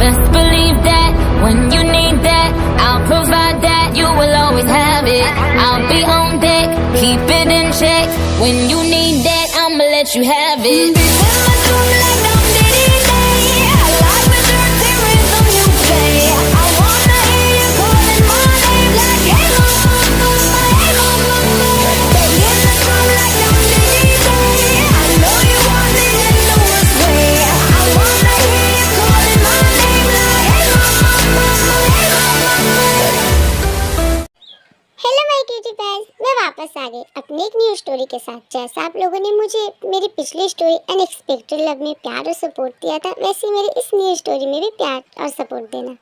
Just believe that when you need that, I'll provide that. You will always have it. I'll be on deck, keep it in check. When you need that, I'ma let you have it. मैं वापस आ गई अपनी एक new story के साथ। जैसा आप लोगों ने मुझे मेरी पिछली स्टोरी अनएक्सपेक्टेड लव में प्यार और सपोर्ट दिया था, वैसे मेरी इस न्यू स्टोरी में भी प्यार और सपोर्ट देना।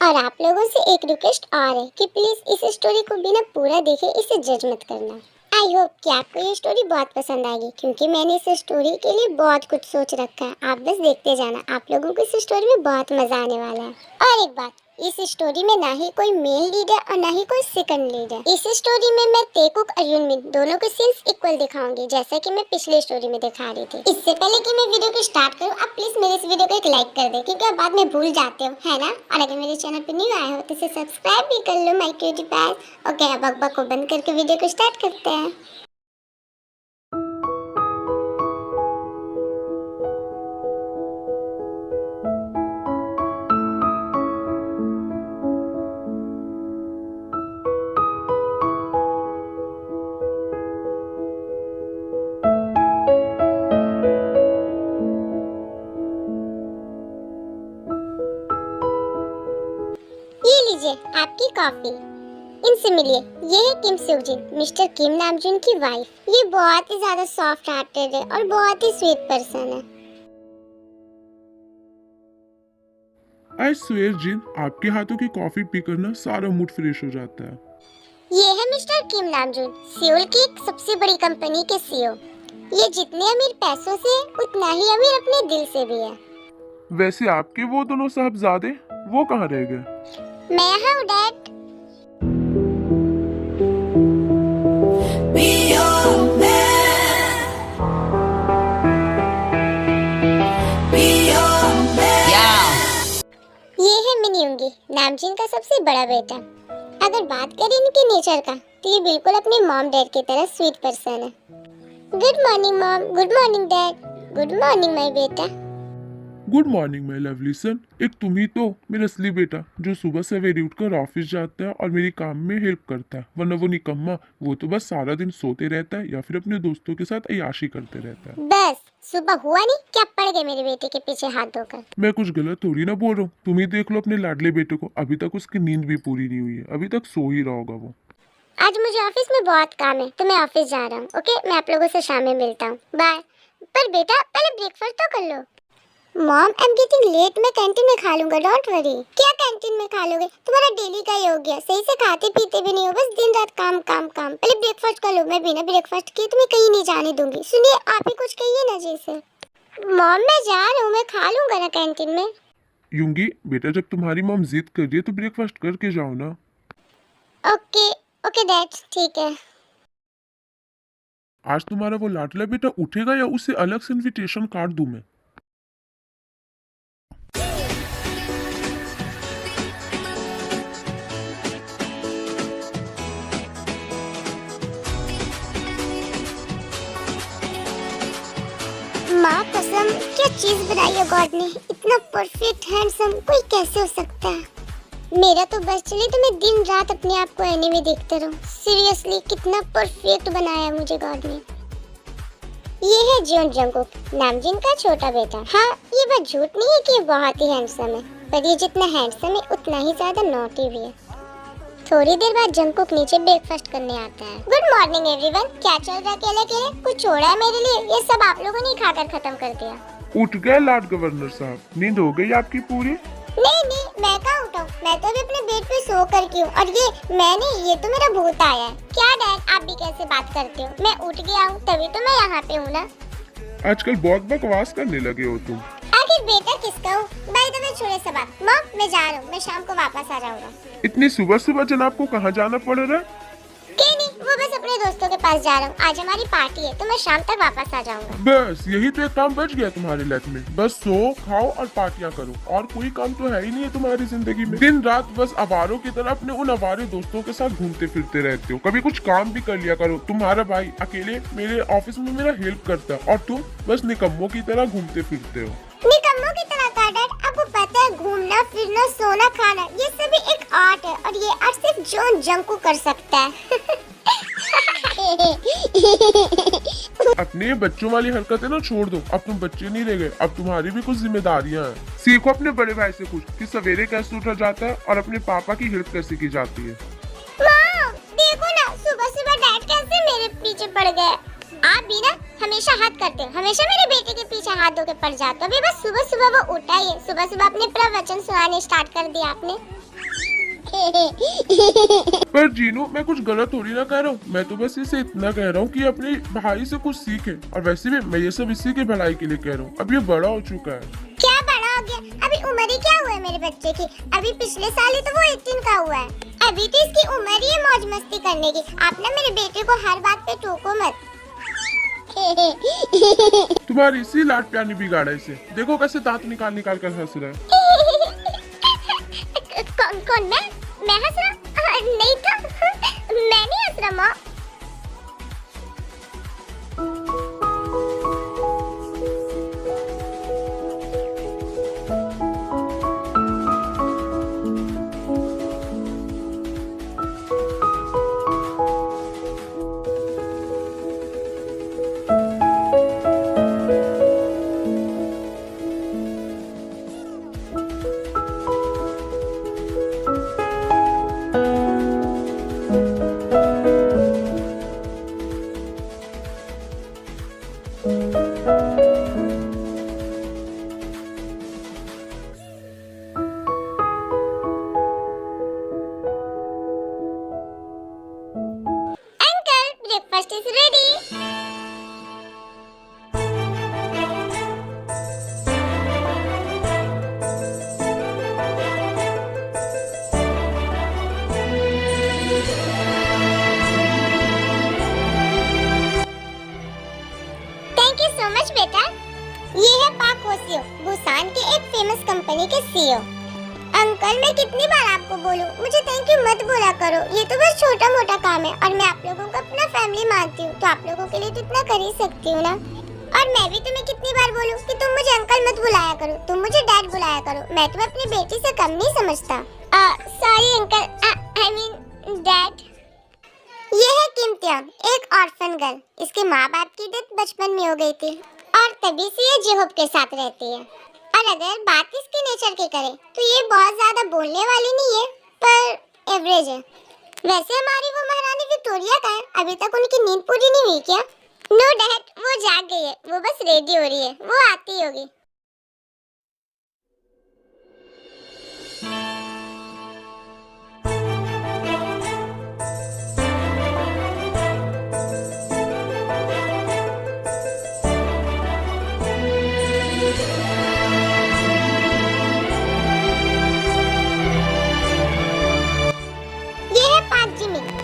और आप लोगों से एक रिक्वेस्ट और है कि प्लीज़ इस स्टोरी को बिना पूरा देखे इसे जज मत करना। आई होप कि आपको ये स्टोरी बहुत पसंद आएगी, क्योंकि मैंने इस स्टोरी के लिए बहुत कुछ सोच रखा है। आप बस देखते जाना, आप लोगों को इस स्टोरी में बहुत मजा आने वाला है। और एक बात, इस स्टोरी में ना ही कोई मेल लीड है और ना ही कोई सेकंड लीड है। इस स्टोरी में मैं तेकुक और यूनमिन दोनों के सीन्स इक्वल दिखाऊंगी, जैसा कि मैं पिछले स्टोरी में दिखा रही थी। इससे पहले कि मैं वीडियो को स्टार्ट करूं, आप प्लीज मेरे इस वीडियो को एक लाइक कर दे, क्योंकि आप बाद में भूल जाते हो, है ना। और अगर मेरे चैनल पर न्यू आए हो तो इसे सब्सक्राइब भी कर लो माय क्यूटी पास। ओके, अब बकबक को बंद करके वीडियो को स्टार्ट करते हैं। ये लीजिए आपकी कॉफी। इनसे मिलिए, ये है किम सूजिन, मिस्टर किम नामजून की वाइफ। ये बहुत ही ज्यादा सॉफ्ट हार्टेड है और बहुत ही स्वीट पर्सन है। आई स्वेयर जिन, आपके हाथों की कॉफी पीकर ना सारा मूड फ्रेश हो जाता है। ये है मिस्टर किम नामजून, सियोल की एक सबसे बड़ी कंपनी के सीईओ। ये जितने अमीर पैसों से उतना ही अमीर अपने दिल से भी है। वैसे आपके वो दोनों साहबजादे वो कहाँ रह गए? मैं यहाँ हूँ डैड। ये है मिन्यूंगी, नामजीन का सबसे बड़ा बेटा। अगर बात करें इनके नेचर का, तो ये बिल्कुल अपने मॉम डैड की तरह स्वीट पर्सन है। Good morning mom, good morning dad, good morning my बेटा। गुड मॉर्निंग माय लवली सन। एक तुम ही तो मेरा असली बेटा, जो सुबह सवेरे उठकर ऑफिस जाता है और मेरी काम में हेल्प करता है। वरना वो निकम्मा, वो तो बस सारा दिन सोते रहता है या फिर अपने दोस्तों के साथ अय्याशी करते रहता है। बस सुबह हुआ नहीं क्या पड़ गए मेरे बेटे के पीछे हाथ धोकर। मैं कुछ गलत थोड़ी ना बोल रहा हूँ। तुम ही देख लो अपने लाडले बेटे को, अभी तक उसकी नींद भी पूरी नहीं हुई है, अभी तक सो ही रहा होगा वो। आज मुझे ऑफिस में बहुत काम है, तो मैं ऑफिस जा रहा हूँ। ओके, मैं आप लोगों से शाम में मिलता हूँ, बाय। पर बेटा पहले ब्रेकफास्ट तो कर लो। Mom I am getting late, मैं कैंटीन में खा लूंगा, डोंट वरी। क्या कैंटीन में खा लोगे? तुम्हारा डेली का ही हो गया, सही से खाते पीते भी नहीं हो, बस दिन रात काम काम काम। पहले ब्रेकफास्ट कर लो, मैं बिना ब्रेकफास्ट किए तुम्हें कहीं नहीं जाने दूंगी। सुनिए, आप ही कुछ कहिए ना जैसे। मॉम मैं जा रहा हूँ, मैं खा लूंगा ना कैंटीन में। यूंगी बेटा, जब तुम्हारी मॉम जिद कर रही है तो ब्रेकफास्ट करके जाओ ना। ओके ओके डैड, ठीक है। आज तुम्हारा वो लाडला बेटा उठेगा या उसे अलग से इनविटेशन कार्ड दूं मैं? माँ कसम, क्या चीज बनाई है गॉड ने। इतना परफेक्ट हैंडसम कोई कैसे हो सकता है। मेरा तो बस चले तो मैं दिन रात अपने आप को आईने में देखते रहूं। सीरियसली कितना परफेक्ट बनाया है मुझे गॉड ने। ये है जियोन जंगकुक, नामजिन का छोटा बेटा। हाँ, ये बात झूठ नहीं है कि ये बहुत ही हैंडसम है, पर ये जितना हैंडसम है उतना ही ज्यादा नॉटी भी है। थोड़ी देर बाद जंगकुक नीचे ब्रेकफास्ट करने आता है। गुड मॉर्निंग एवरीवन, क्या चल रहा है अकेले अकेले? कुछ छोड़ा है मेरे लिए? ये सब आप लोगों ने खाकर खत्म कर दिया। उठ गए लाड गवर्नर साहब, नींद हो गई आपकी पूरी? नहीं नहीं, मैं कहाँ उठाऊं, मैं तो अभी अपने बेड पे सो कर की हूँ। और ये तो मेरा भूत आया है। क्या डैड, आप भी कैसे बात करते हो? मैं उठ गया हूँ तभी तो मैं यहाँ पे हूँ ना। आजकल बहुत बकवास करने लगे हो तुम। आखिर बेटा किसका हूँ? बाय द वे, छोड़े सब बात। मॉम मैं जा रहा हूँ, मैं शाम को वापस आ जाऊंगा। इतनी सुबह सुबह जनाब को कहाँ जाना पड़ रहा है? कहीं नहीं, वो बस अपने अपने दोस्तों के पास जा रहा हूँ, आज हमारी पार्टी है तो मैं शाम तक वापस आ जाऊंगा। बस यही तो एक काम बच गया तुम्हारे लाइफ में, बस सो खाओ और पार्टियां करो, और कोई काम तो है ही नहीं है तुम्हारी जिंदगी में। दिन रात बस आवारों की तरह अपने उन आवारे दोस्तों के साथ घूमते फिरते रहते हो। कभी कुछ काम भी कर लिया करो। तुम्हारा भाई अकेले मेरे ऑफिस में मेरा हेल्प करता है और तुम बस निकम्मों की तरह घूमते फिरते हो। निकम्मों की तरह का डैड, आपको पता है घूमना फिरना सोना खाना ये सभी एक आर्ट है और ये आर्ट सिर्फ जॉन जंकू कर सकता है। अपने बच्चों वाली हरकतें ना छोड़ दो, अब तुम बच्चे नहीं रह गए, अब तुम्हारी भी कुछ जिम्मेदारियां हैं। सीखो अपने बड़े भाई से कुछ कि सवेरे कैसे उठा जाता है और अपने पापा की हेल्प कैसे की जाती है। माँ, देखो ना सुबह सुबह डैड कैसे मेरे पीछे पड़ गए। आप भी ना हमेशा हाथ करते हो, हमेशा मेरे बेटे के पीछे हाथ धो के पड़ जाते हो। अभी बस सुबह सुबह वो उठा ही है, सुबह सुबह अपने प्रवचन सुनाने स्टार्ट कर दिया आपने। पर जीनू, मैं कुछ गलत थोड़ी ना कह रहा हूँ, मैं तो बस इसे इतना कह रहा हूँ कि अपने भाई से कुछ सीखे। और वैसे भी मैं ये सब इसी के भलाई के लिए कह रहा हूँ, अब ये बड़ा हो चुका है। क्या बड़ा हो गया? अभी उम्र ही क्या हुआ है मेरे बच्चे की? अभी पिछले साल ही तो वो 18 का हुआ है। अभी तो इसकी उम्र ही है मौज मस्ती करने की। आप ना मेरे बेटे को हर बात पे टोको मत। तुम्हारी इसी लाड प्यार ने बिगाड़ा इसे, देखो कैसे दांत निकाल निकाल कर हंस रहा है। कौन मैं हंस रहा? नहीं तो मैं नहीं हंस रहा माँ। Breakfast is ready. Thank you so much बेटा। ये है पाक होसियो, बुसान के एक फेमस कंपनी के सीईओ। अंकल, मैं कितनी बार आपको बोलूं, मुझे थैंक यू मत बोला करो, ये तो बस छोटा मोटा काम है और मैं आप लोगों को अपना फैमिली मानती हूँ, तो आप लोगों के लिए तो इतना कर ही सकती हूँ ना। और मैं भी तुम्हें कितनी बार बोलूं कि तुम मुझे अंकल मत बुलाया करो, तुम मुझे डैड बुलाया करो, मैं तुम्हें अपनी बेटी से कम नहीं समझता। Sorry uncle, I mean dad. ये है किमतियान, एक ऑर्फन गर्ल। इसके माँ बाप की डेथ बचपन में हो गई थी और तभी से ये जेहोब के साथ रहती है। और अगर बात इसके नेचर की करें तो ये बहुत ज्यादा बोलने वाली नहीं है, पर एवरेज है। वैसे हमारी वो महारानी विक्टोरिया का है, अभी तक उनकी नींद पूरी नहीं हुई क्या? नो डैड, वो जाग गई है, वो बस रेडी हो रही है, वो आती होगी।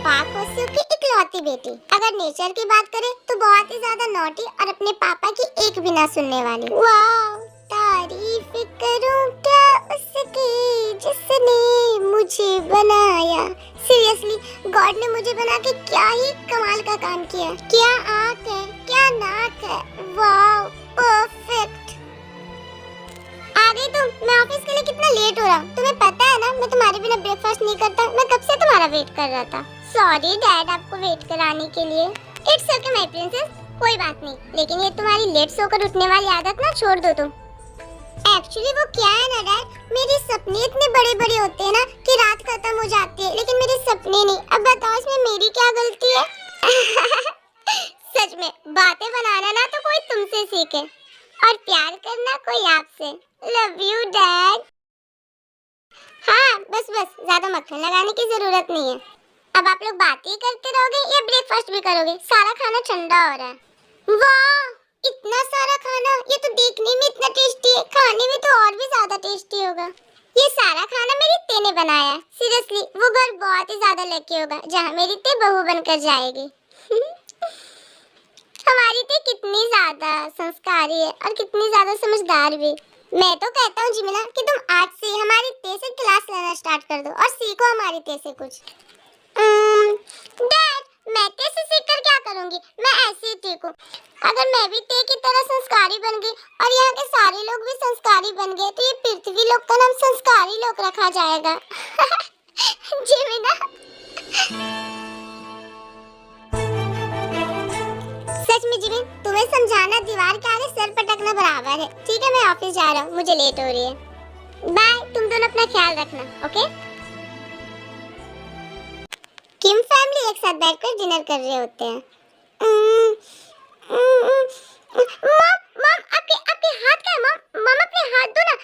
पाक होसियो की इकलौती बेटी। अगर नेचर की बात करें तो बहुत ही ज्यादा नॉटी और अपने पापा की एक भी ना सुनने वाली। वाह, तारीफ करूं क्या उसकी जिसने मुझे बनाया। सीरियसली, गॉड ने मुझे बना के क्या ही कमाल का काम किया। क्या आंख है, क्या नाक है, वाह परफेक्ट। आ गई तुम? मैं ऑफिस के लिए कितना लेट हो रहा हूँ, तुम्हें पता है ना, मैं तुम्हारे बिना ब्रेकफास्ट नहीं करता। मैं कब से तुम्हारा वेट कर रहा था। सॉरी डैड, आपको वेट कराने के लिए। इट्स ओके माय प्रिंसेस, कोई बात नहीं, लेकिन ये तुम्हारी लेट सोकर उठने वाली आदत ना छोड़ दो तुम। एक्चुअली वो क्या है ना डैड, मेरे सपने इतने बड़े बड़े होते हैं ना कि रात खत्म हो जाती है, लेकिन मेरे सपने नहीं। अब बताओ इसमें मेरी क्या गलती है? सच में बातें बनाना ना तो कोई तुमसे सीखे और प्यार करना कोई आपसे। Love you dad. हाँ बस बस, ज्यादा मक्खन लगाने की जरूरत नहीं है। अब आप लोग बातें ही करते रहोगे या ब्रेकफास्ट भी करोगे? सारा खाना ठंडा हो रहा है। वाह, इतना सारा खाना, ये तो देखने में इतना टेस्टी है, खाने में तो और भी ज्यादा टेस्टी होगा। ये सारा खाना मेरी ते ने बनाया है। सीरियसली, वो घर बहुत ही ज्यादा लकी होगा जहाँ मेरी ते बहू बनकर जाएगी। हमारी ती कितनी ज्यादा संस्कारी है और कितनी ज्यादा समझदार भी। मैं तो कहता हूँ जिमिना कि तुम आज से हमारी ते से क्लास लेना स्टार्ट कर दो और सीखो हमारी ते से कुछ। डैड, मैं ते से सीखकर क्या करूँगी? मैं ऐसे ही ठीक हूँ। अगर मैं भी ते की तरह संस्कारी बन गई और यहाँ के सारे लोग भी संस्कारी बन गए तो ये पृथ्वी लोक का नाम संस्कारी लोक रखा जाएगा। जिमिना, सच में जिमिन, तुम्हें समझाना दीवार के आगे सर पटकना बराबर है। ठीक है, मैं ऑफिस जा रहा हूँ, मुझे लेट हो रही है। बाय, तुम दोनों अपना ख्याल रखना, ओके? किम फैमिली एक साथ बैठकर डिनर कर रहे होते हैं। मॉम, मॉम, आपके हाथ का है मॉम? मॉम अपने हाथ दो ना,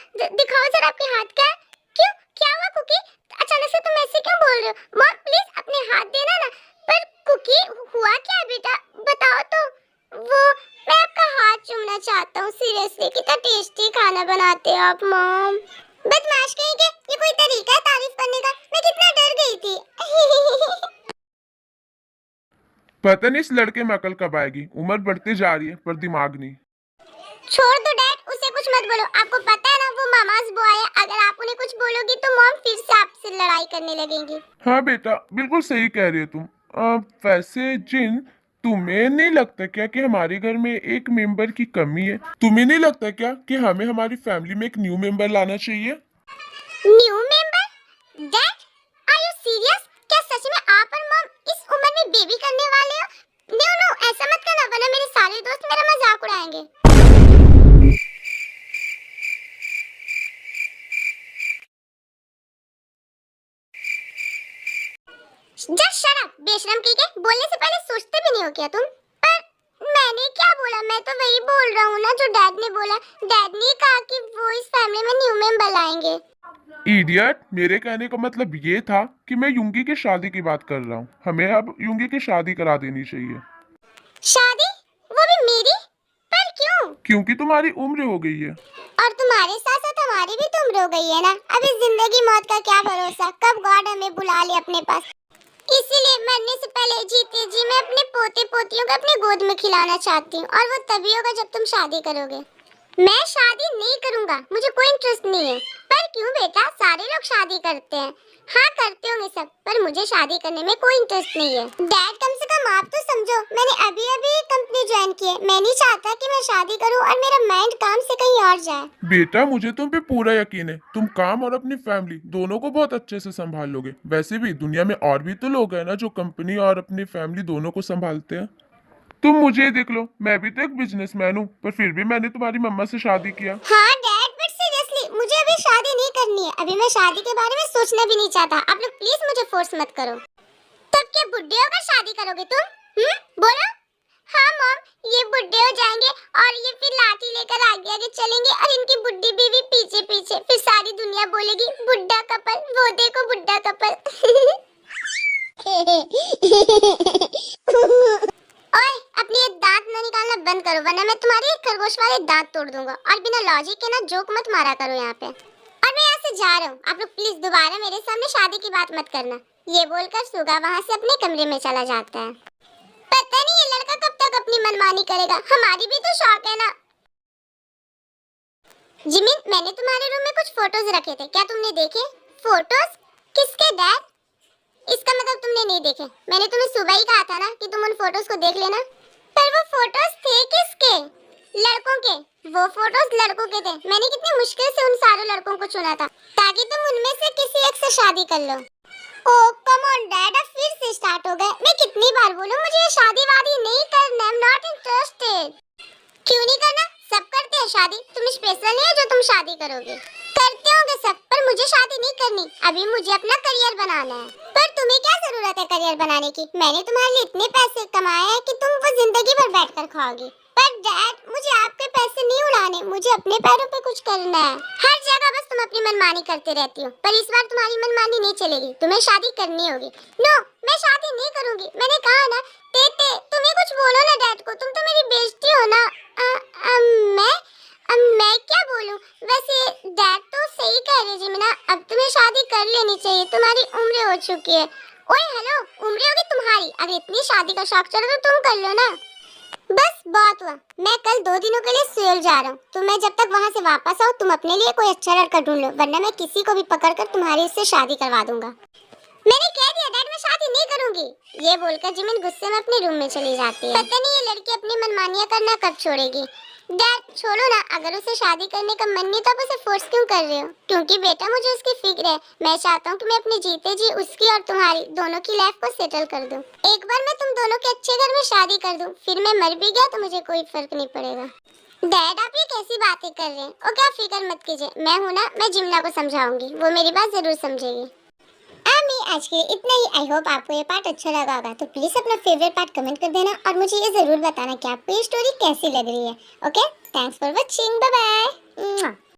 दिखाओ जरा आपके हाथ का है। क्यों, क्या हुआ कुकी? अचानक से तुम ऐसे क्यों बोल रहे हो? मॉम प्लीज अपने हाथ देना ना। पर कुकी, हुआ क्या है बेटा, बताओ तो। वो, मैं आपका हाथ चूमना चाहता हूँ सीरियसली। कितना टेस्टी खाना बनाते हो आप मॉम। बदमाश कहीं के, ये कोई तरीका है तारीफ करने का? मैं कितना डर गई थी। पता नहीं इस लड़के में अकल कब आएगी। उम्र बढ़ती जा रही है पर दिमाग नहीं। छोड़ दो डैड, उसे कुछ मत बोलो। आपको पता है ना वो मामाज बॉय है। अगर आप उन्हें कुछ बोलोगी तो मॉम फिर से आपसे लड़ाई करने लगेंगी। हाँ बेटा, बिल्कुल सही कह रही हो तुम। वैसे जिन, तुम्हें नहीं लगता क्या कि हमारे घर में एक मेंबर की कमी है? तुम्हें नहीं लगता क्या कि हमें हमारी फैमिली में एक न्यू मेंबर लाना चाहिए? New member? Dad, are you serious? क्या सच में आप और मॉम इस उम्र में बेबी करने वाले हो? नो नो, ऐसा मत करना वरना मेरे सारे दोस्त मेरा मजाक उड़ाएंगे। जस्ट शट अप, बेशरम की के, बोलने से पहले सोचते भी नहीं हो क्या तुम? पर मैंने क्या बोला? मैं तो वही बोल रहा हूँ ना जो डैड ने बोला। डैड ने कहा कि वो इस फैमिली में न्यू मेंबर लाएंगे। इडियट, मेरे कहने का मतलब ये था कि मैं युंगी की शादी की बात कर रहा हूँ। हमें अब युंगी की शादी करा देनी चाहिए। शादी? वो भी मेरी? पर क्यों? क्योंकि तुम्हारी उम्र हो गई है। और तुम्हारे साथ साथ हमारी भी तो उम्र हो गई है ना। अब इस जिंदगी मौत का क्या भरोसा, कब गॉड हमें बुला ले अपने पास। इसीलिए मरने से पहले जीते जी मैं अपने पोते पोतियों को अपने गोद में खिलाना चाहती हूँ। और वो तभी होगा जब तुम शादी करोगे। मैं शादी नहीं करूँगा, मुझे कोई इंटरेस्ट नहीं है। पर क्यों बेटा, सारे लोग शादी करते हैं। हाँ करते होंगे सब, पर मुझे शादी करने में कोई इंटरेस्ट नहीं है। डैड कम से कम आप तो समझो, मैंने अभी अभी कंपनी ज्वाइन की है। मैं नहीं चाहता कि मैं शादी करूं और मेरा माइंड काम से कहीं और जाए। बेटा, मुझे तुम पे पूरा यकीन है। तुम काम और अपनी फैमिली दोनों को बहुत अच्छे से संभाल लोगे। वैसे भी दुनिया में और भी तो लोग हैं ना जो कंपनी और अपनी फैमिली दोनों को संभालते हैं। तुम मुझे देख लो, मैं भी तो एक बिजनेसमैन हूँ, पर फिर भी मैंने तुम्हारी मम्मा से शादी किया। हाँ डैड, बट सीरियसली मुझे अभी शादी नहीं करनी है। अभी मैं शादी के बारे में सोचना भी नहीं चाहता। आप लोग प्लीज मुझे फोर्स मत करो। तब क्या बुढ़े होकर शादी करोगे तुम? बोलो। हाँ मॉम, ये बुढ़े हो जाएंगे और ये फिर लाठी लेकर आगे आगे चलेंगे और इनकी बुढ़ी बीवी पीछे पीछे। फिर सारी दुनिया बोलेगी बुढ़ा कपल, वो देखो बुढ़ा कपल। ओए, अपनी ये दांत ना निकालना बंद करो वरना मैं तुम्हारे खरगोश वाले दांत तोड़ दूंगा। और बिना लॉजिक के ना जोक मत मारा करो यहाँ पे। और मैं यहाँ से जा रहा हूँ। आप लोग प्लीज दोबारा मेरे सामने शादी की बात मत करना। ये बोलकर सुगा वहाँ से अपने कमरे में चला जाता है। पता नहीं ये लड़का कब तक अपनी मनमानी करेगा। हमारी भी तो शौक है ना। जिमिन, मैंने तुम्हारे रूम में कुछ फोटोज रखे थे, क्या तुमने देखे? फोटोज? किसके डैड? इसका मतलब तुमने नहीं देखे। मैंने तुम्हें सुबह ही कहा था ना कि तुम उन फोटोज को देख लेना। पर वो फोटोज थे किसके? लड़कों के। वो फोटोज लड़कों के थे। मैंने कितनी मुश्किल से उन सारे लड़कों को चुना था ताकि तुम उनमें से किसी एक से शादी कर लो। ओह कम ऑन डैड, अब फिर से स्टार्ट हो गए। मैं कितनी बार बोलूं मुझे ये शादी वादी नहीं करना। I am not interested. क्यों नहीं करना? सब करते हैं शादी। तुम स्पेशल नहीं हो जो तुम शादी करोगे। करते होंगे सब, पर मुझे शादी नहीं करनी। अभी मुझे अपना करियर बनाना है। पर तुम्हें क्या जरूरत है करियर बनाने की? मैंने तुम्हारे लिए इतने पैसे कमाए हैं कि तुम वो जिंदगी भर बैठकर खाओगी। पर डैड, मुझे आपके पैसे नहीं उड़ाने, मुझे अपने पैरों पे कुछ करना है। हर जगह बस तुम अपनी मनमानी करते रहती हो। पर इस बार तुम्हारी मनमानी नहीं चलेगी, तुम्हें शादी करनी होगी। नो, मैं शादी नहीं करूंगी। मैंने कहा ना। तेते, तुम ही कुछ बोलो ना डैड को, तुम तो मेरी बेइज्जती हो ना। मैं क्या बोलूं? वैसे डैड तो सही कह रहे जिमिना, अब तुम्हें शादी कर लेनी चाहिए। तुम्हारी उम्र हो चुकी है ओए हेलो, उम्र होगी तुम्हारी, अगर इतनी शादी का शौक चढ़ा तो तुम कर लो ना। बस बहुत हुआ, मैं कल 2 दिनों के लिए सियोल जा रहा हूँ, तो मैं जब तक वहाँ से वापस आऊँ तुम अपने लिए कोई अच्छा लड़का ढूंढ लो, वरना मैं किसी को भी पकड़कर तुम्हारी इससे शादी करवा दूंगा। मैंने कह दिया डैड, मैं शादी नहीं करूंगी। ये बोलकर जिमिन गुस्से में अपने रूम में चली जाती है। पता नहीं ये लड़की अपनी मनमानियां करना कब छोड़ेगी। डैड छोड़ो ना, अगर उसे शादी करने का मन नहीं तो आप उसे फोर्स क्यों कर रहे हो? क्योंकि बेटा मुझे उसकी फिक्र है, मैं चाहता हूँ कि मैं अपने जीते जी उसकी और तुम्हारी दोनों की लाइफ को सेटल कर दूं। एक बार मैं तुम दोनों के अच्छे घर में शादी कर दूं, फिर मैं मर भी गया तो मुझे कोई फर्क नहीं पड़ेगा। डैड आप ये कैसी बातें कर रहे हैं? और क्या फिक्र मत कीजिए, मैं हूँ ना, मैं जिमना को समझाऊंगी, वो मेरी बात जरूर समझेगी। आज के लिए इतना ही। आई होप आपको ये पार्ट अच्छा लगा होगा, तो प्लीज अपना फेवरेट पार्ट कमेंट कर देना और मुझे ये जरूर बताना कि आपको ये स्टोरी कैसी लग रही है। Okay, thanks for watching, bye bye.